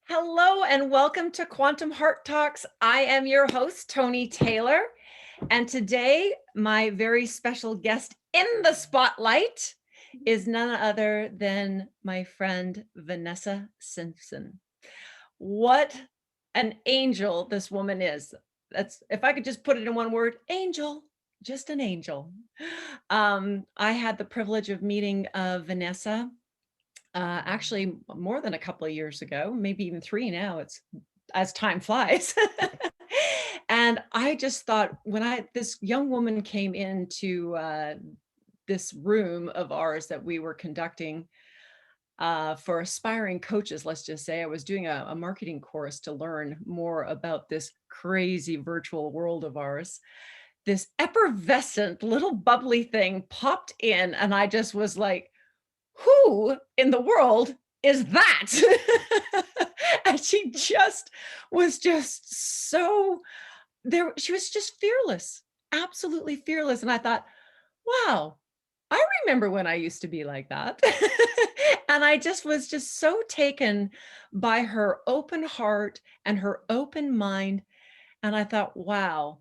Hello and welcome to Quantum Heart Talks. I am your host, Tony Taylor. And today, my very special guest in the spotlight is none other than my friend, Vanessa Simpson. What an angel this woman is. That's, if I could just put it in one word, angel, just an angel. I had the privilege of meeting Vanessa actually more than a couple of years ago, maybe even 3 now. It's as time flies. And I just thought when this young woman came into this room of ours that we were conducting for aspiring coaches, let's just say, I was doing a marketing course to learn more about this crazy virtual world of ours. This effervescent little bubbly thing popped in, and I just was like, who in the world is that? And she just was just so there. She was just fearless, absolutely fearless. And I thought, wow, I remember when I used to be like that. And I just was just so taken by her open heart and her open mind. And I thought, wow,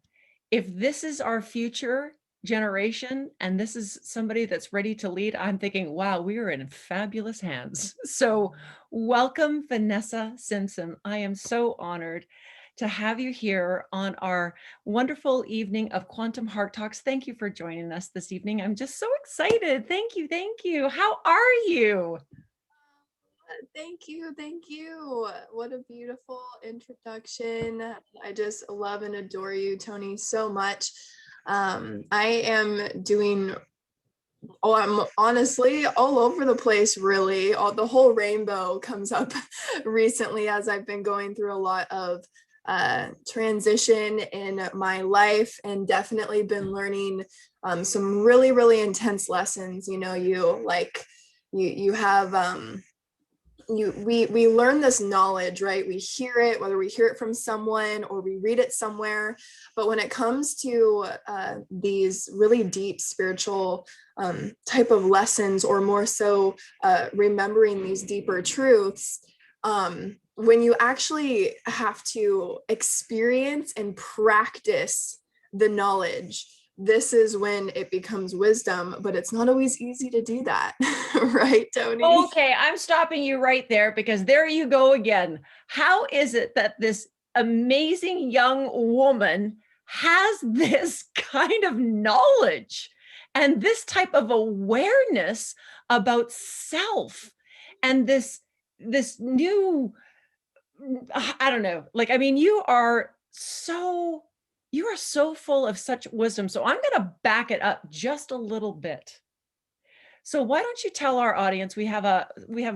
if this is our future generation and this is somebody that's ready to lead, I'm thinking, wow, we are in fabulous hands. So welcome, Vanessa Simpson. I am so honored to have you here on our wonderful evening of Quantum Heart Talks. Thank you for joining us this evening. I'm just so excited. Thank you. Thank you. How are you? Thank you. Thank you. What a beautiful introduction. I just love and adore you, Tony, so much. I am doing, I'm honestly all over the place, really. The whole rainbow comes up recently as I've been going through a lot of transition in my life and definitely been learning some really, really intense lessons. You know, you have we learn this knowledge, right? We hear it, whether we hear it from someone or we read it somewhere. But when it comes to these really deep spiritual type of lessons, or more so remembering these deeper truths, when you actually have to experience and practice the knowledge, this is when it becomes wisdom, but it's not always easy to do that. Right, Tony? Okay, I'm stopping you right there because there you go again. How is it that this amazing young woman has this kind of knowledge and this type of awareness about self and this new, I don't know, like, I mean, you are so full of such wisdom. So I'm going to back it up just a little bit. So why don't you tell our audience, we have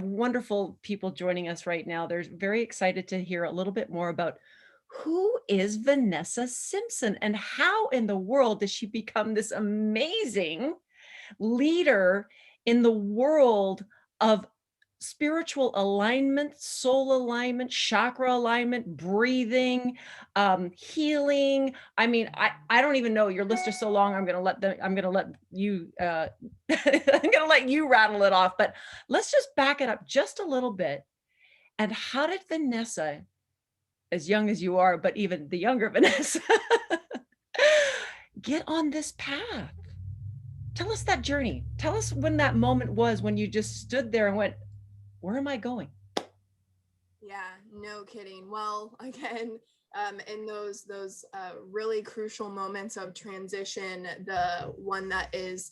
wonderful people joining us right now. They're very excited to hear a little bit more about who is Vanessa Simpson and how in the world does she become this amazing leader in the world of spiritual alignment, soul alignment, chakra alignment, breathing, healing. I mean, I don't even know. Your list is so long. I'm gonna let you I'm gonna let you rattle it off. But let's just back it up just a little bit. And how did Vanessa, as young as you are, but even the younger Vanessa, get on this path? Tell us that journey. Tell us when that moment was when you just stood there and went, where am I going? Yeah, no kidding. Well, again, in those really crucial moments of transition, the one that is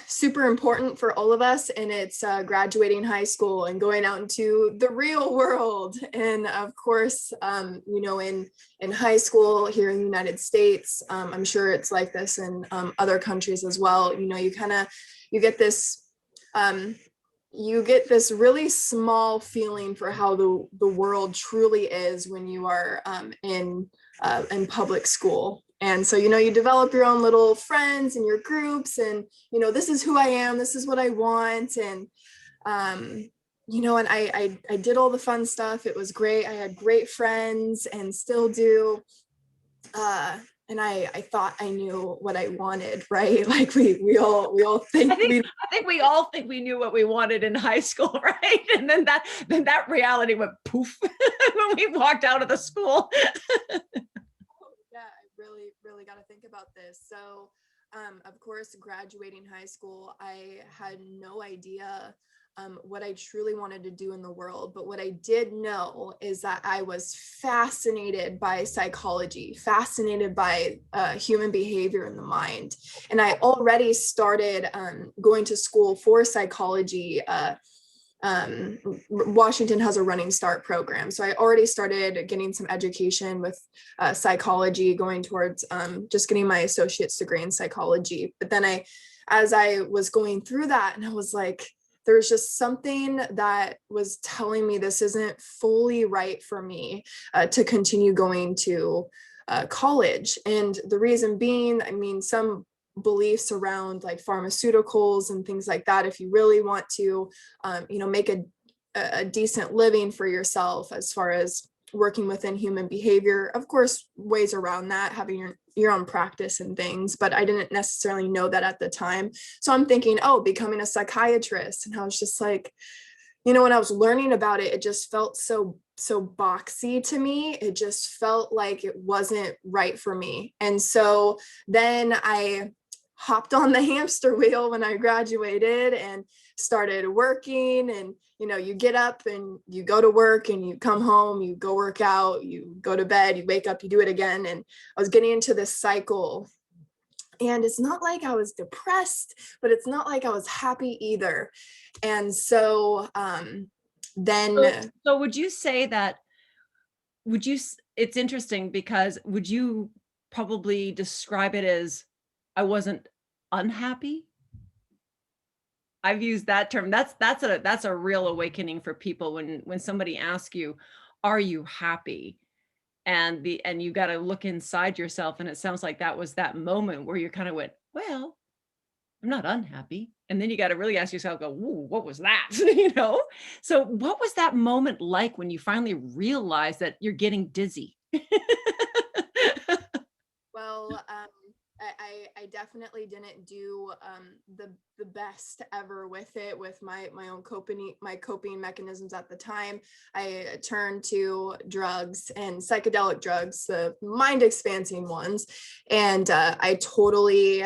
super important for all of us, and it's graduating high school and going out into the real world. And of course, you know, in high school here in the United States, I'm sure it's like this in other countries as well. You know, you get this. Um, you get this really small feeling for how the world truly is when you are in public school. And so, you know, you develop your own little friends and your groups, and, you know, this is who I am, this is what I want. And, you know, and I did all the fun stuff. It was great. I had great friends and still do. and I thought I knew what I wanted, right? Like we all think we. I think we all think we knew what we wanted in high school, right? And then that reality went poof when we walked out of the school. Yeah, I really got to think about this. So, of course, graduating high school, I had no idea what I truly wanted to do in the world. But what I did know is that I was fascinated by psychology, fascinated by human behavior in the mind. And I already started going to school for psychology. Washington has a running start program. So I already started getting some education with psychology, going towards just getting my associate's degree in psychology. But then as I was going through that, and I was like, there's just something that was telling me this isn't fully right for me to continue going to college. And the reason being, I mean, some beliefs around like pharmaceuticals and things like that, if you really want to make a decent living for yourself as far as working within human behavior, of course ways around that, having your own practice and things, but I didn't necessarily know that at the time. So I'm thinking, oh, becoming a psychiatrist. And I was just like, when I was learning about it, it just felt so boxy to me. It just felt like it wasn't right for me. And so then I hopped on the hamster wheel when I graduated and started working. And you get up and you go to work and you come home, you go work out, you go to bed, you wake up, you do it again. And I was getting into this cycle. And it's not like I was depressed, but it's not like I was happy either. And so then So would you say that, it's interesting because would you probably describe it as I wasn't unhappy? I've used that term. That's a real awakening for people when somebody asks you, "Are you happy?" And you got to look inside yourself, and it sounds like that was that moment where you kind of went, "Well, I'm not unhappy." And then you got to really ask yourself, "Go, ooh, what was that?" So, what was that moment like when you finally realized that you're getting dizzy? well, I definitely didn't do the best ever with it, with my own coping mechanisms at the time. I turned to drugs and psychedelic drugs, the mind expanding ones, and I totally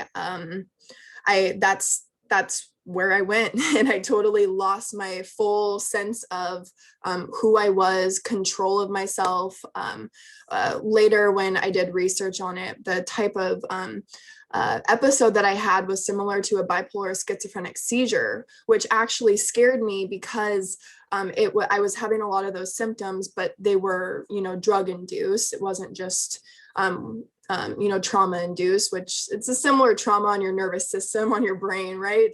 that's where I went, and I totally lost my full sense of who I was, control of myself. Later, when I did research on it, the type of episode that I had was similar to a bipolar schizophrenic seizure, which actually scared me because I was having a lot of those symptoms, but they were, drug induced. It wasn't just trauma induced, which it's a similar trauma on your nervous system, on your brain, right?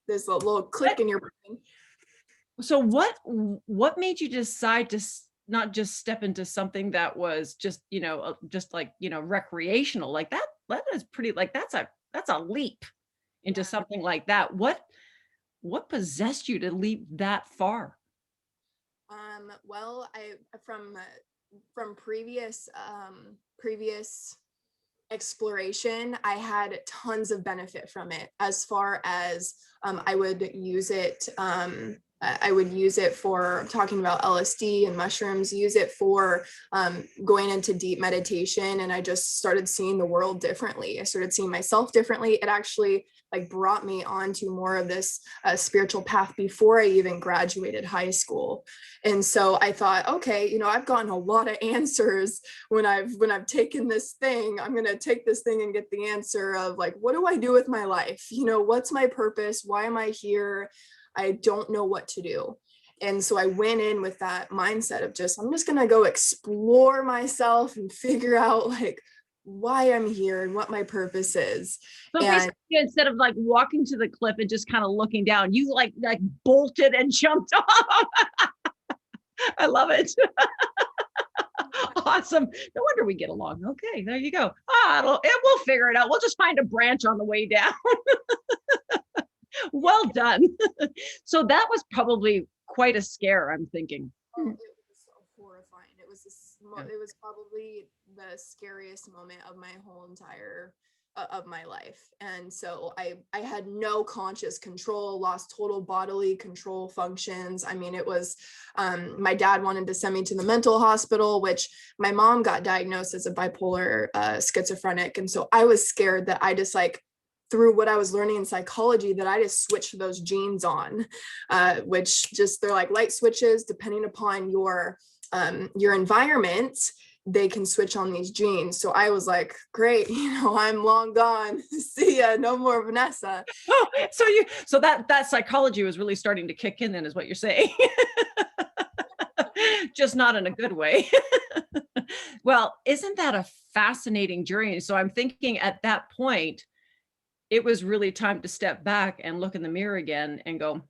There's a little click in your brain. So what made you decide to not just step into something that was just, just like, recreational, like that is pretty, like that's a leap into Yeah. something like that. What possessed you to leap that far? Well, I from previous exploration, I had tons of benefit from it, as far as I would use it. I would use it for talking about LSD and mushrooms, use it for going into deep meditation. And I just started seeing the world differently. I started seeing myself differently. It actually like brought me onto more of this spiritual path before I even graduated high school. And so I thought, okay, I've gotten a lot of answers when I've taken this thing. I'm going to take this thing and get the answer of like, what do I do with my life? What's my purpose? Why am I here? I don't know what to do. And so I went in with that mindset of I'm just going to go explore myself and figure out like why I'm here and what my purpose is. So And basically, instead of like walking to the cliff and just kind of looking down, you like bolted and jumped off. I love it. Awesome. No wonder we get along. Okay, there you go. We'll figure it out. We'll just find a branch on the way down. Well done. So that was probably quite a scare, I'm thinking. it was so horrifying. It was probably the scariest moment of my whole entire of my life. And so I had no conscious control, lost total bodily control functions. I mean, it was, my dad wanted to send me to the mental hospital, which my mom got diagnosed as a bipolar schizophrenic. And so I was scared that I just like, through what I was learning in psychology, that I just switched those genes on, which just, they're like light switches depending upon your environment, they can switch on these genes. So I was like, great, I'm long gone. See ya, no more Vanessa. Oh, so that psychology was really starting to kick in then, is what you're saying. Just not in a good way. Well, isn't that a fascinating journey? So I'm thinking at that point, it was really time to step back and look in the mirror again and go,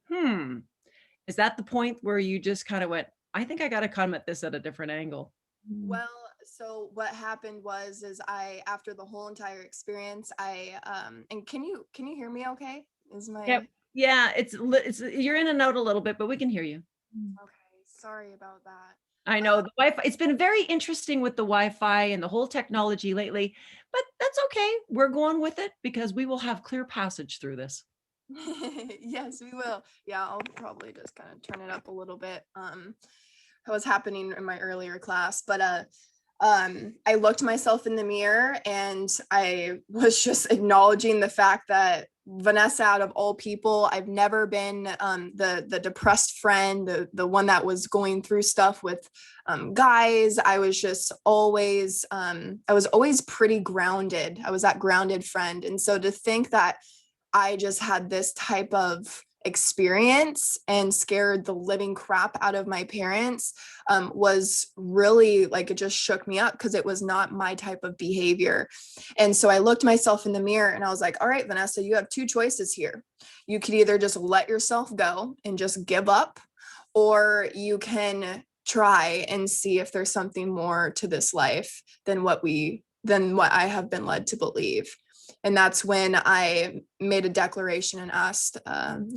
is that the point where you just kind of went, I think I got to come at this at a different angle? Well, so what happened is I, after the whole entire experience, and can you hear me okay? Is my Yep. Yeah, it's you're in and out a little bit, but we can hear you. okay, sorry about that. I know the Wi-Fi, it's been very interesting with the Wi-Fi and the whole technology lately, but that's okay. We're going with it because we will have clear passage through this. Yes, we will. Yeah, I'll probably just kind of turn it up a little bit. That was happening in my earlier class, but I looked myself in the mirror and I was just acknowledging the fact that Vanessa, out of all people, I've never been the depressed friend, the one that was going through stuff with guys. I was just always I was always pretty grounded. I was that grounded friend. And so to think that I just had this type of experience and scared the living crap out of my parents was really like, it just shook me up because it was not my type of behavior. And so I looked myself in the mirror and I was like, all right, Vanessa, you have two choices here. You could either just let yourself go and just give up, or you can try and see if there's something more to this life than what I have been led to believe. And that's when I made a declaration and asked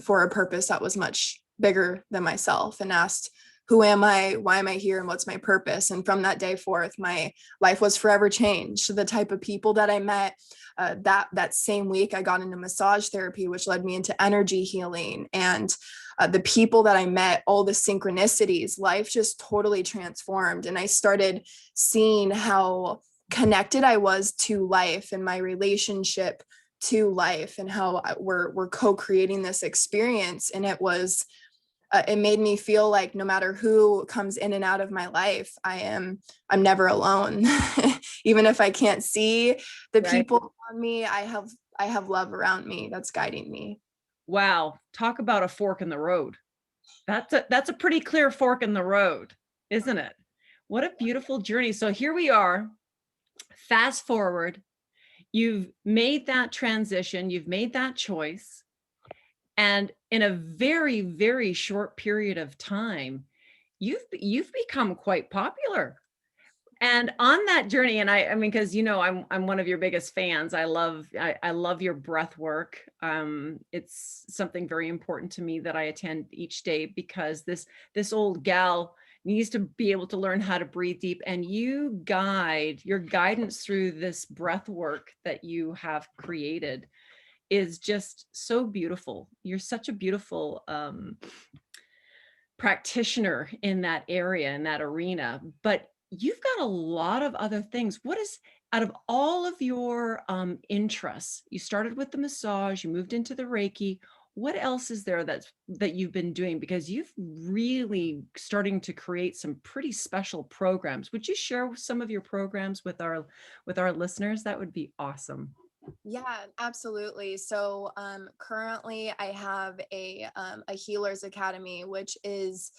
for a purpose that was much bigger than myself, and asked, who am I? Why am I here? And what's my purpose? And from that day forth, my life was forever changed. The type of people that I met, that same week, I got into massage therapy, which led me into energy healing. And the people that I met, all the synchronicities, life just totally transformed. And I started seeing how connected I was to life and my relationship to life, and how we're co-creating this experience. And it made me feel like no matter who comes in and out of my life, I'm never alone. Even if I can't see the Right. people around me, I have love around me that's guiding me. Wow, talk about a fork in the road. That's a pretty clear fork in the road, isn't it? What a beautiful journey. So here we are. Fast forward, you've made that transition, you've made that choice, and in a very, very short period of time, you've become quite popular. And on that journey, and I mean, because I'm one of your biggest fans. I love your breath work. It's something very important to me that I attend each day, because this old gal needs to be able to learn how to breathe deep. And your guidance through this breath work that you have created is just so beautiful. You're such a beautiful practitioner in that area, in that arena, but you've got a lot of other things. What is, out of all of your interests, you started with the massage, you moved into the Reiki. What else is there that you've been doing? Because you've really starting to create some pretty special programs. Would you share some of your programs with our listeners? That would be awesome. Yeah, absolutely. So currently I have a healers academy, which is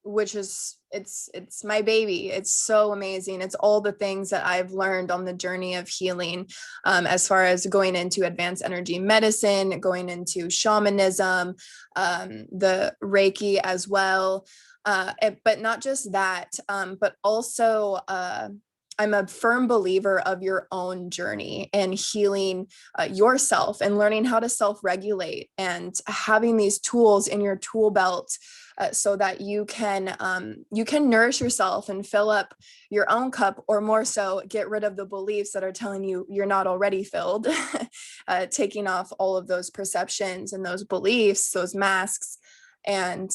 it's my baby. It's so amazing. It's all the things that I've learned on the journey of healing, as far as going into advanced energy medicine, going into shamanism, the Reiki as well. But not just that, but also I'm a firm believer of your own journey and healing yourself and learning how to self-regulate and having these tools in your tool belt so that you can nourish yourself and fill up your own cup, or more so, get rid of the beliefs that are telling you you're not already filled, taking off all of those perceptions and those beliefs, those masks, and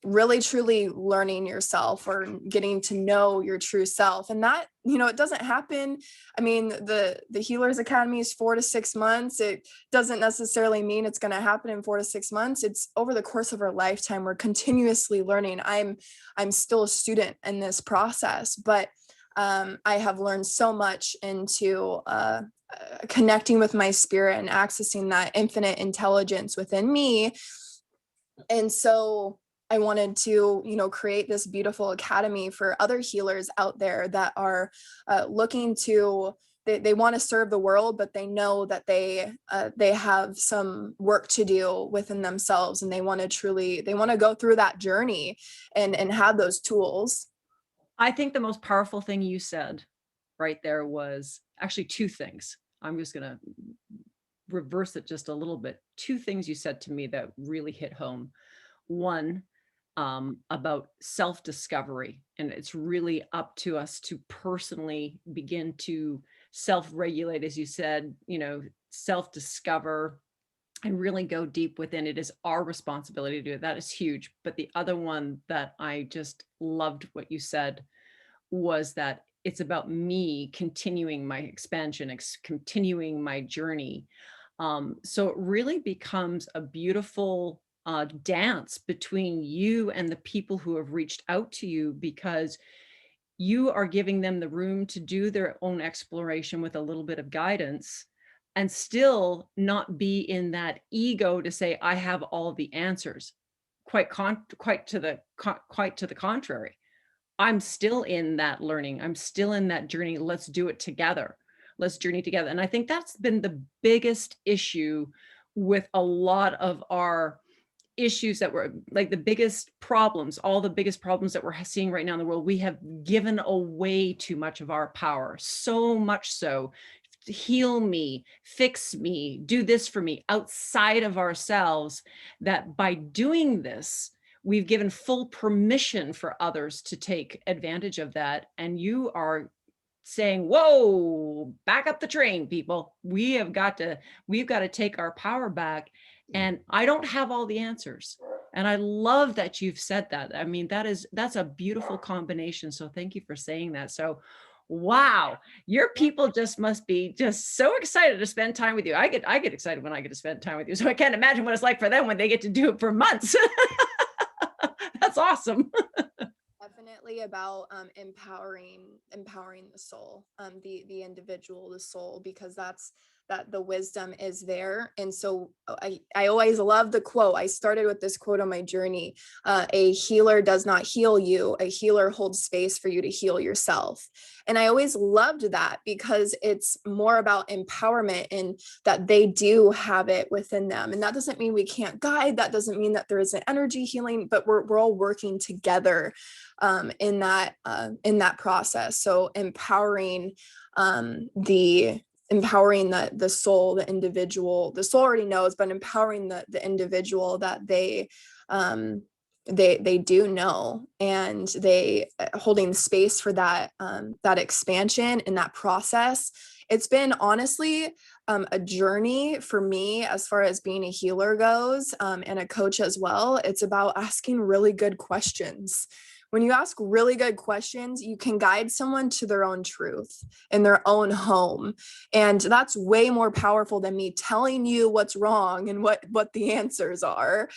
really truly learning yourself or getting to know your true self. And that, it doesn't happen. I mean, the Healers Academy is 4 to 6 months. It doesn't necessarily mean it's going to happen in 4 to 6 months. It's over the course of our lifetime. We're continuously learning. I'm still a student in this process, but I have learned so much into connecting with my spirit and accessing that infinite intelligence within me. And so I wanted to, create this beautiful academy for other healers out there that are looking to, they want to serve the world, but they know that they have some work to do within themselves, and they want to go through that journey and have those tools. I think the most powerful thing you said right there was actually two things. I'm just going to reverse it just a little bit. Two things you said to me that really hit home. One, about self-discovery, and it's really up to us to personally begin to self-regulate, as you said, self-discover and really go deep within. It is our responsibility to do it. That is huge. But the other one that I just loved what you said was that it's about me continuing my expansion, continuing my journey. So it really becomes a beautiful dance between you and the people who have reached out to you, because you are giving them the room to do their own exploration with a little bit of guidance, and still not be in that ego to say, I have all the answers. Quite to the contrary. I'm still in that learning. I'm still in that journey. Let's do it together. Let's journey together. And I think that's been the biggest issue with a lot of our issues, that were like the biggest problems, all the biggest problems that we're seeing right now in the world. We have given away too much of our power, so much so. Heal me, fix me, do this for me, outside of ourselves, that by doing this, we've given full permission for others to take advantage of that. And you are saying, whoa, back up the train, people. We've got to take our power back. And I don't have all the answers. And I love that you've said that. I mean, that's a beautiful combination. So thank you for saying that. So wow, your people just must be just so excited to spend time with you. I get excited when I get to spend time with you. So I can't imagine what it's like for them when they get to do it for months. That's awesome. Definitely about empowering the soul, the individual, the soul, because that's that the wisdom is there. And so I always love the quote. I started with this quote on my journey. A healer does not heal you. A healer holds space for you to heal yourself. And I always loved that, because it's more about empowerment, and that they do have it within them. And that doesn't mean we can't guide. That doesn't mean that there isn't energy healing, but we're all working together in that process. So empowering the soul, the individual. The soul already knows, but empowering the individual, that they do know, and they holding space for that expansion and that process. It's been honestly a journey for me as far as being a healer goes, and a coach as well. It's about asking really good questions. When you ask really good questions, you can guide someone to their own truth in their own home. And that's way more powerful than me telling you what's wrong and what the answers are.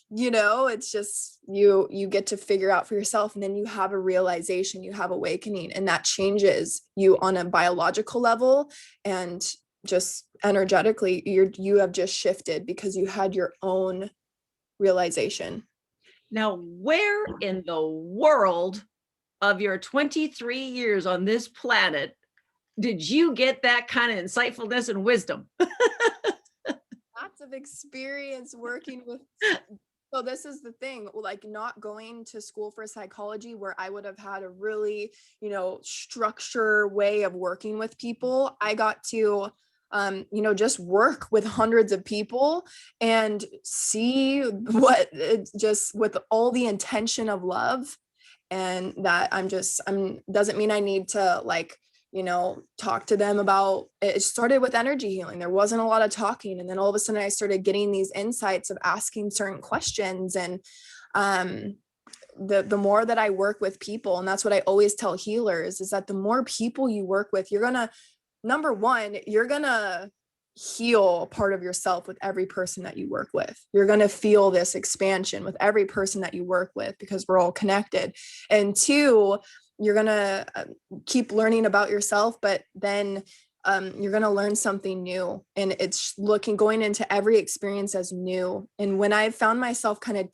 It's just you get to figure out for yourself, and then you have a realization, you have awakening, and that changes you on a biological level, and just energetically you have just shifted because you had your own realization. Now, where in the world of your 23 years on this planet did you get that kind of insightfulness and wisdom? Lots of experience working with So this is the thing, like not going to school for psychology where I would have had a really, structure way of working with people. I got to, just work with hundreds of people and see what just with all the intention of love. And that I'm doesn't mean I need to like talk to them about it. Started with energy healing. There wasn't a lot of talking. And then all of a sudden I started getting these insights of asking certain questions. And the more that I work with people, and that's what I always tell healers, is that the more people you work with, you're gonna, number one, you're gonna heal part of yourself with every person that you work with. You're going to feel this expansion with every person that you work with because we're all connected. And two, you're going to keep learning about yourself, but then you're going to learn something new. And it's going into every experience as new. And when I found myself kind of,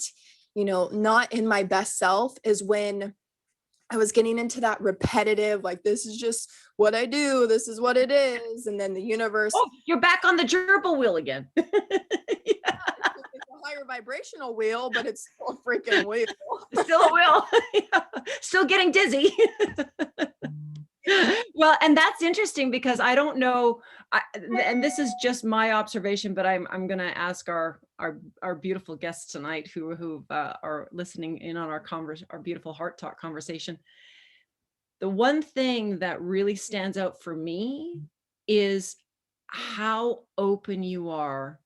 not in my best self is when I was getting into that repetitive, like, this is just what I do. This is what it is. And then the universe. Oh, you're back on the gerbil wheel again. Yeah, it's a higher vibrational wheel, but it's still a freaking wheel. Still a wheel. Yeah. Still getting dizzy. Well, and that's interesting because I don't know, and this is just my observation, but I'm going to ask our beautiful guests tonight who are listening in on our beautiful heart talk conversation. The one thing that really stands out for me is how open you are,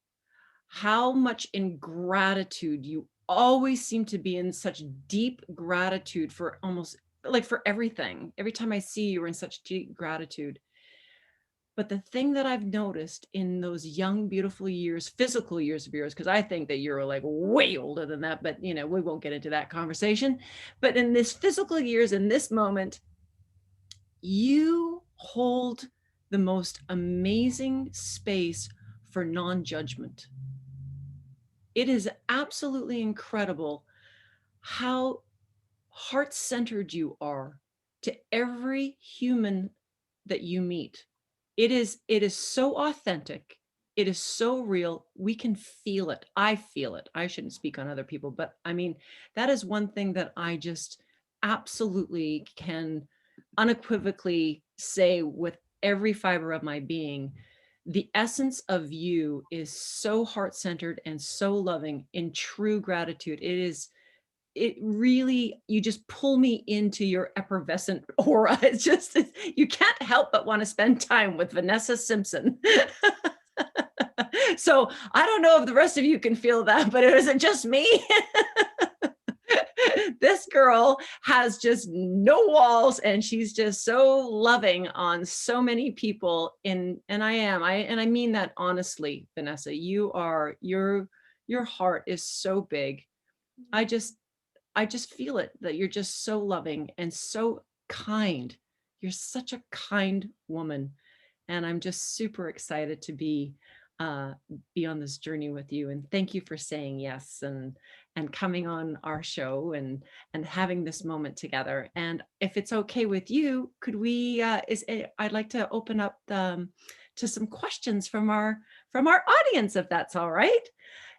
how much in gratitude you always seem to be in such deep gratitude for almost like for everything. Every time I see you, you're in such deep gratitude. But the thing that I've noticed in those young, beautiful years, physical years of yours, because I think that you're like way older than that, but we won't get into that conversation. But in this physical years, in this moment, you hold the most amazing space for non-judgment. It is absolutely incredible how heart-centered you are to every human that you meet. It is so authentic. It is so real. We can feel it. I feel it. I shouldn't speak on other people, but I mean, that is one thing that I just absolutely can unequivocally say with every fiber of my being. The essence of you is so heart-centered and so loving in true gratitude. It really, you just pull me into your effervescent aura. It's just, you can't help but want to spend time with Vanessa Simpson. So I don't know if the rest of you can feel that, but it isn't just me. This girl has just no walls and she's just so loving on so many people. And I mean that honestly, Vanessa. Your heart is so big. I just feel it, that you're just so loving and so kind. You're such a kind woman. And I'm just super excited to be on this journey with you. And thank you for saying yes and coming on our show and having this moment together. And if it's okay with you, could we I'd like to open up to some questions from our audience, if that's all right.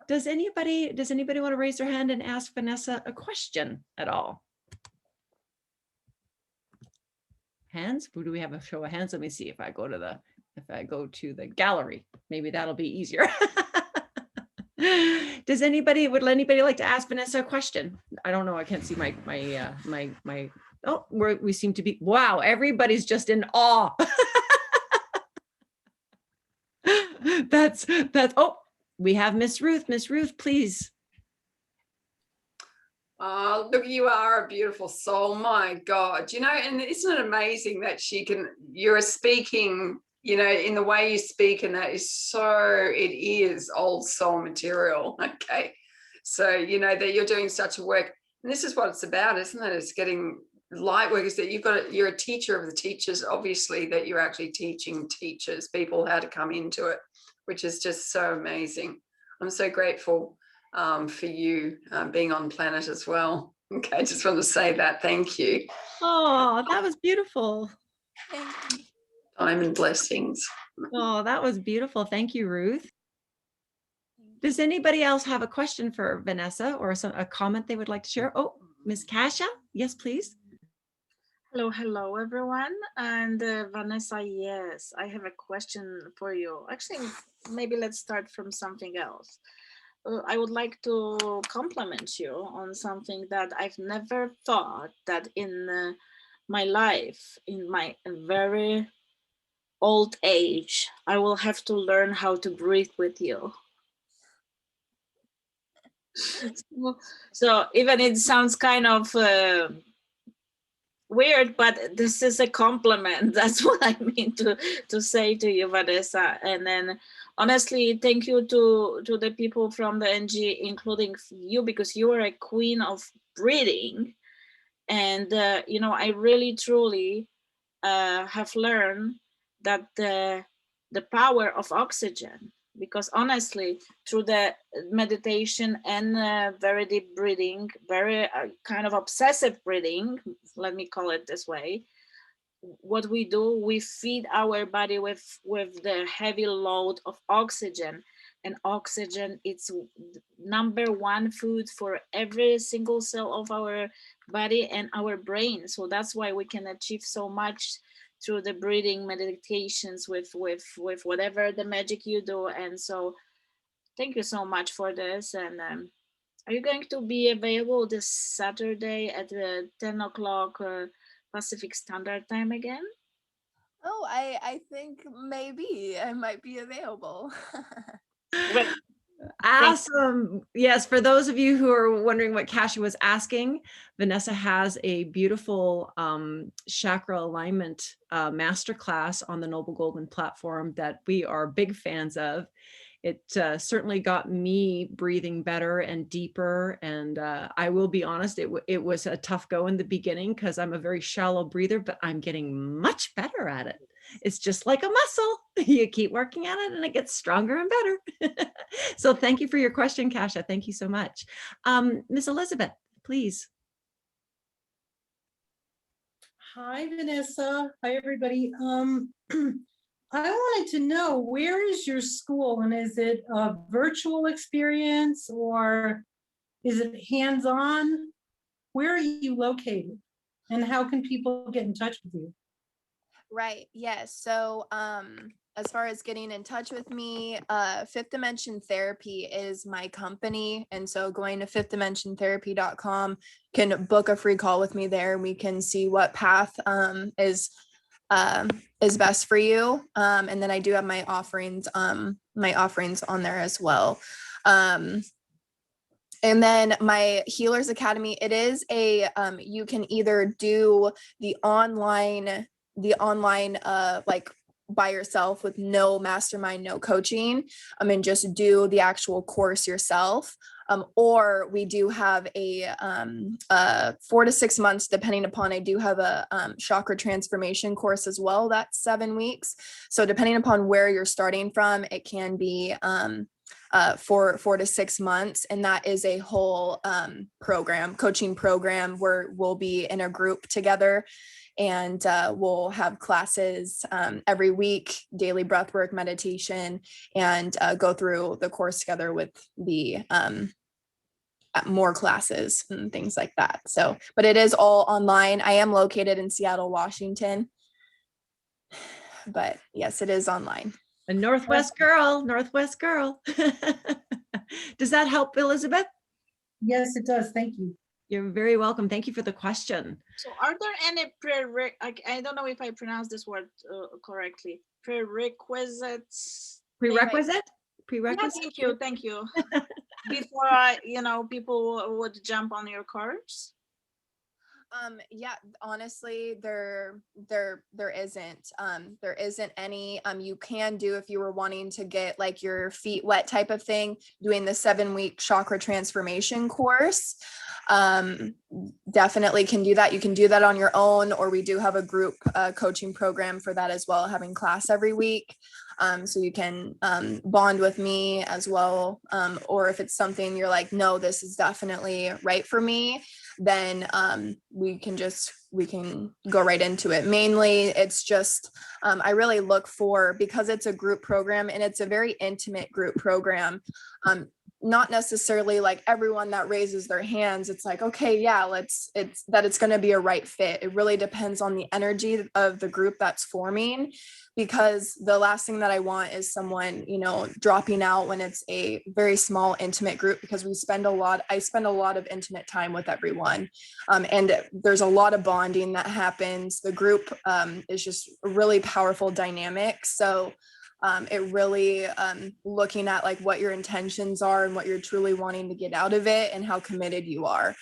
Does anybody want to raise their hand and ask Vanessa a question at all? Hands? Who do we have a show of hands? Let me see if I go to the gallery. Maybe that'll be easier. Would anybody like to ask Vanessa a question? I don't know. I can't see my oh, we seem to be, wow, everybody's just in awe. That's oh, we have Miss Ruth. Miss Ruth, please. Look, you are a beautiful soul. My God, and isn't it amazing that you're speaking, in the way you speak, and that it is old soul material. Okay. So, that you're doing such a work, and this is what it's about, isn't it? It's getting light work, is that you're a teacher of the teachers, obviously, that you're actually teaching people how to come into it, which is just so amazing. I'm so grateful for you being on planet as well. Okay, I just want to say that. Thank you. Oh, that was beautiful. Time and blessings. Oh, that was beautiful. Thank you, Ruth. Does anybody else have a question for Vanessa or a comment they would like to share? Oh, Miss Kasia, yes, please. Hello, everyone. And Vanessa, yes, I have a question for you. Actually, maybe let's start from something else. I would like to compliment you on something that I've never thought that in my life, in my very old age, I will have to learn how to breathe with you. So even it sounds kind of weird, but this is a compliment. That's what I mean to say to you, Vanessa. And then honestly, thank you to the people from the NG, including you, because you are a queen of breathing. And I really truly have learned that the power of oxygen, because honestly, through the meditation and very deep breathing, very kind of obsessive breathing, let me call it this way, what we do, we feed our body with the heavy load of oxygen. And oxygen, it's number one food for every single cell of our body and our brain. So that's why we can achieve so much through the breathing meditations with whatever the magic you do. And so thank you so much for this. And are you going to be available this Saturday at 10 o'clock Pacific Standard Time again? Oh, I think maybe I might be available. Great. Awesome. Yes, for those of you who are wondering what Kasia was asking, Vanessa has a beautiful chakra alignment masterclass on the Noble Golden platform that we are big fans of. It certainly got me breathing better and deeper. And I will be honest, it was a tough go in the beginning because I'm a very shallow breather, but I'm getting much better at it. It's just like a muscle. You keep working at it and it gets stronger and better. So thank you for your question, Kasia. Thank you so much. Miss Elizabeth, please. Hi, Vanessa. Hi, everybody. I wanted to know, where is your school, and is it a virtual experience or is it hands-on? Where are you located and how can people get in touch with you? Right. Yes. So, as far as getting in touch with me, Fifth Dimension Therapy is my company. And so going to fifthdimensiontherapy.com can book a free call with me there. We can see what path is best for you. And then I do have my offerings on there as well. And then my Healers Academy, it is you can either do the online like by yourself with no mastermind, no coaching, and just do the actual course yourself. Or we do have a 4 to 6 months, depending upon, I do have a chakra transformation course as well. That's 7 weeks. So depending upon where you're starting from, it can be 4 to 6 months. And that is a whole coaching program where we'll be in a group together. And we'll have classes every week, daily breathwork, meditation, and go through the course together with the more classes and things like that. So, but it is all online. I am located in Seattle, Washington. But yes, it is online. A Northwest girl. Does that help, Elizabeth? Yes, it does. Thank you. You're very welcome. Thank you for the question. So are there any I don't know if I pronounce this word correctly. Prerequisites? Prerequisite? Yeah, thank you. Before people would jump on your course? Yeah, honestly, there isn't any. You can do, if you were wanting to get like your feet wet type of thing, doing the 7-week chakra transformation course. Definitely can do that. You can do that on your own, or we do have a group coaching program for that as well, having class every week. So you can bond with me as well. Or if it's something you're like, no, this is definitely right for me, then we can go right into it. Mainly, it's just, I really look for, because it's a group program and it's a very intimate group program, not necessarily like everyone that raises their hands, it's like, okay, yeah, it's going to be a right fit. It really depends on the energy of the group that's forming, because the last thing that I want is someone, dropping out when it's a very small, intimate group, because I spend a lot of intimate time with everyone. And there's a lot of bonding that happens. The group is just a really powerful dynamic. So it really looking at like what your intentions are and what you're truly wanting to get out of it and how committed you are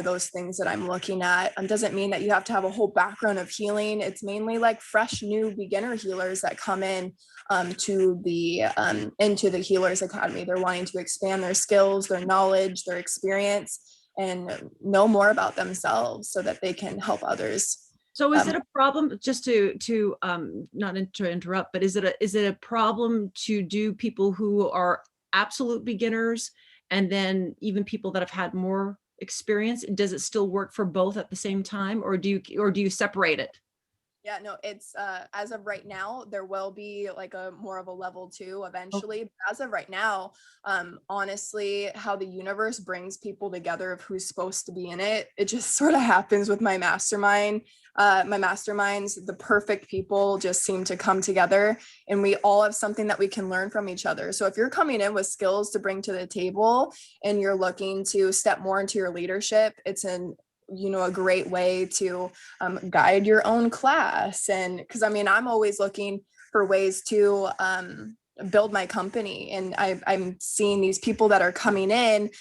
those things that I'm looking at. Doesn't mean that you have to have a whole background of healing. It's mainly like fresh new beginner healers that come in into the Healers Academy. They're wanting to expand their skills, their knowledge, their experience, and know more about themselves so that they can help others. So is it a problem, just to not to interrupt, but is it a problem to do people who are absolute beginners and then even people that have had more experience? Does it still work for both at the same time, or do you separate it? Yeah, no, it's as of right now, there will be like a more of a level 2 eventually. Okay. But as of right now, honestly, how the universe brings people together of who's supposed to be in it, it just sort of happens with my mastermind. My masterminds, the perfect people just seem to come together, and we all have something that we can learn from each other. So if you're coming in with skills to bring to the table and you're looking to step more into your leadership, it's a great way to guide your own class. And because I'm always looking for ways to build my company, and I'm seeing these people that are coming in,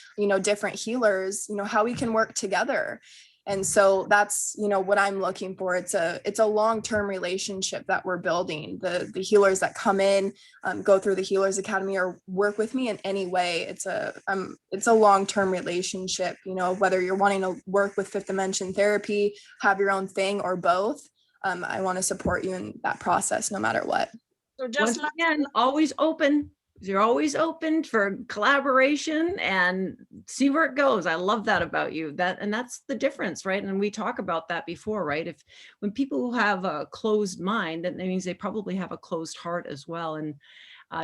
different healers, how we can work together. And so that's what I'm looking for. It's a long-term relationship that we're building. The healers that come in, go through the Healers Academy, or work with me in any way, it's a long-term relationship. Whether you're wanting to work with fifth dimension therapy, have your own thing, or both, I want to support you in that process no matter what. So Once again, always open. You're always open for collaboration and see where it goes. I love that about you. That's the difference, right? And we talk about that before, right? When people have a closed mind, that means they probably have a closed heart as well. And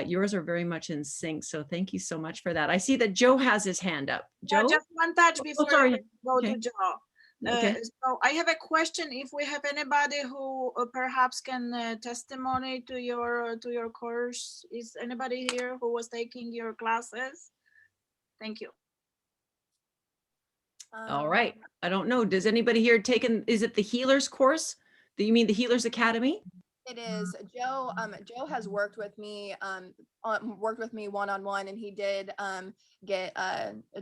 yours are very much in sync. So thank you so much for that. I see that Joe has his hand up. Joe? Yeah, just one touch before sorry. we go Okay. to Joe. Okay. So I have a question. If we have anybody who perhaps can testimony to your course, is anybody here who was taking your classes? Thank you. All right. I don't know. Does anybody here is it the Healers course? Do you mean the Healers Academy? It is. Joe has worked with me one-on-one, and he did get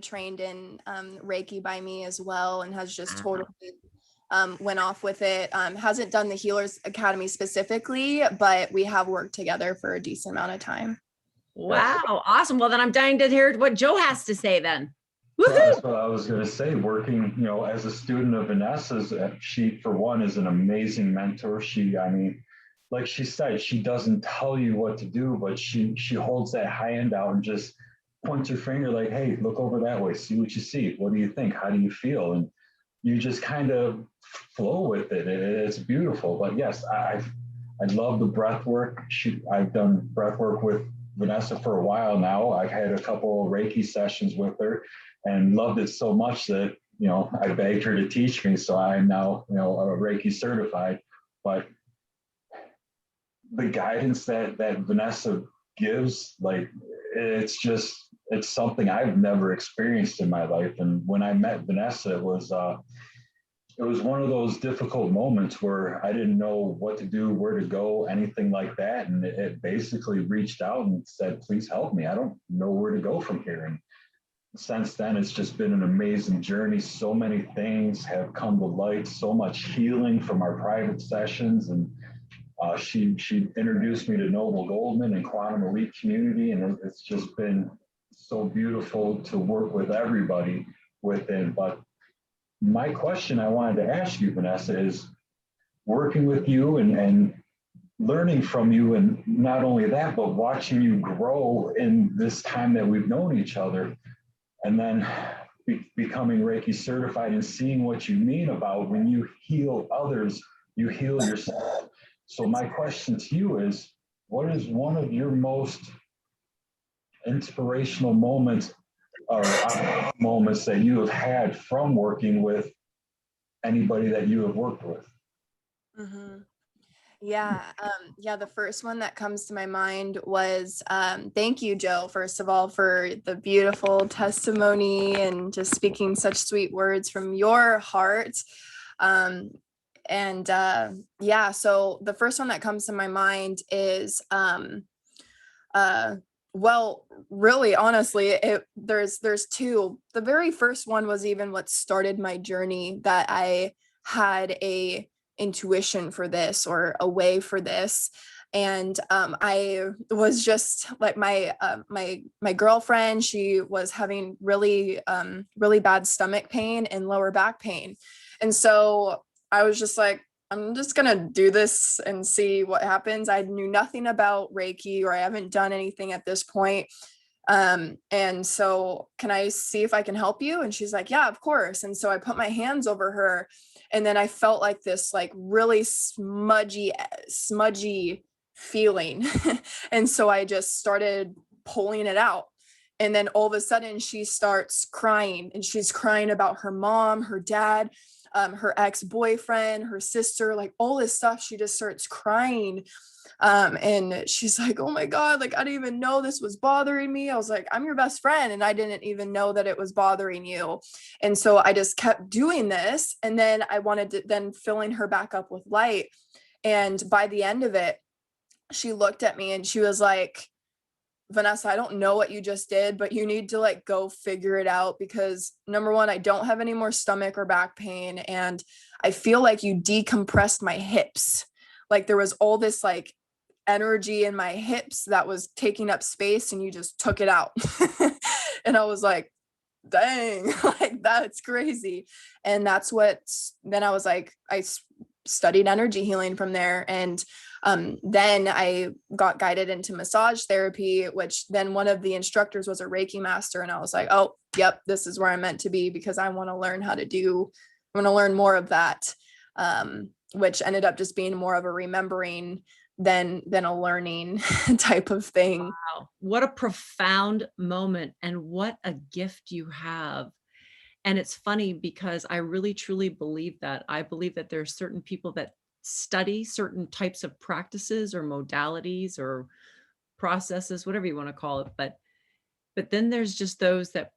trained in Reiki by me as well, and has just totally went off with it. Hasn't done the Healers Academy specifically, but we have worked together for a decent amount of time. Wow. Awesome. Well, then I'm dying to hear what Joe has to say then. Well, that's what I was going to say. Working, as a student of Vanessa's, she, for one, is an amazing mentor. Like she said, she doesn't tell you what to do, but she holds that hand out and just points her finger like, hey, look over that way, see what you see. What do you think? How do you feel? And you just kind of flow with it. It's beautiful. But yes, I love the breath work. I've done breath work with Vanessa for a while now. I've had a couple of Reiki sessions with her and loved it so much that, I begged her to teach me. So I'm now, a Reiki certified. But the guidance that Vanessa gives, like, it's something I've never experienced in my life. And when I met Vanessa, it was one of those difficult moments where I didn't know what to do, where to go, anything like that. And it basically reached out and said, please help me. I don't know where to go from here. And since then, it's just been an amazing journey. So many things have come to light, so much healing from our private sessions. And she introduced me to Noble Goldman and Quantum Elite Community. And it's just been so beautiful to work with everybody within. But my question I wanted to ask you, Vanessa, is working with you and learning from you, and not only that, but watching you grow in this time that we've known each other, and then becoming Reiki certified and seeing what you mean about when you heal others, you heal yourself. So my question to you is, what is one of your most inspirational moments or moments that you have had from working with anybody that you have worked with? Mm-hmm. Yeah, the first one that comes to my mind was thank you, Joe, first of all, for the beautiful testimony and just speaking such sweet words from your heart. Yeah, so the first one that comes to my mind is well, really, honestly, there's two. The very first one was even what started my journey, that I had a intuition for this, or a way for this. And I was just like, my girlfriend, she was having really bad stomach pain and lower back pain. And so I was just like, I'm just gonna do this and see what happens. I knew nothing about Reiki, or I haven't done anything at this point. And so, can I see if I can help you? And she's like, yeah, of course. And so I put my hands over her, and then I felt like this like really smudgy feeling. And so I just started pulling it out. And then all of a sudden she starts crying, and she's crying about her mom, her dad, her ex-boyfriend, her sister, like all this stuff. She just starts crying. And she's like, oh my God, like, I didn't even know this was bothering me. I was like, I'm your best friend, and I didn't even know that it was bothering you. And so I just kept doing this. And then I wanted to then filling her back up with light. And by the end of it, she looked at me and she was like, Vanessa, I don't know what you just did, but you need to like go figure it out, because number one, I don't have any more stomach or back pain. And I feel like you decompressed my hips. Like there was all this like energy in my hips that was taking up space, and you just took it out. And I was like, dang, like that's crazy. And that's what, then I was like, I studied energy healing from there. And then I got guided into massage therapy, which then one of the instructors was a Reiki master. And I was like, oh, yep, this is where I'm meant to be, because I want to learn more of that, which ended up just being more of a remembering than a learning type of thing. Wow, what a profound moment, and what a gift you have. And it's funny because I really truly believe that. I believe that there are certain people that study certain types of practices or modalities or processes, whatever you want to call it. But then there's just those that,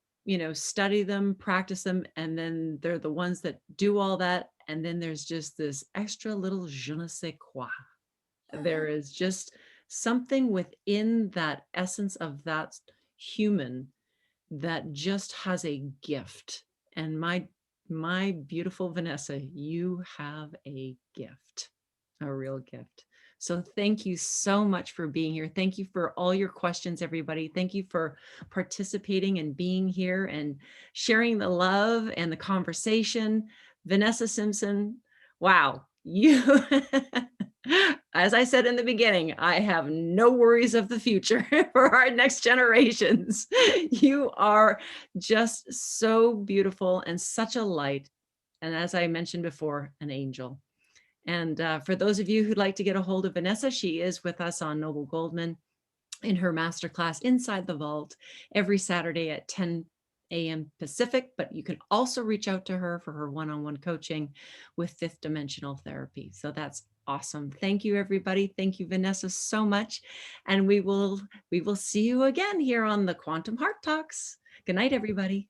study them, practice them, and then they're the ones that do all that. And then there's just this extra little je ne sais quoi. There is just something within that essence of that human that just has a gift. And my beautiful Vanessa, you have a gift, a real gift. So thank you so much for being here. Thank you for all your questions, everybody. Thank you for participating and being here and sharing the love and the conversation. Vanessa Simpson, wow, you, as I said in the beginning, I have no worries of the future for our next generations. You are just so beautiful and such a light. And as I mentioned before, an angel. And for those of you who'd like to get a hold of Vanessa, she is with us on Noble Goldman in her masterclass Inside the Vault every Saturday at 10 a.m. Pacific, but you can also reach out to her for her one-on-one coaching with fifth dimensional therapy. So that's awesome. Thank you, everybody. Thank you, Vanessa, so much. And we will see you again here on the Quantum Heart Talks. Good night, everybody.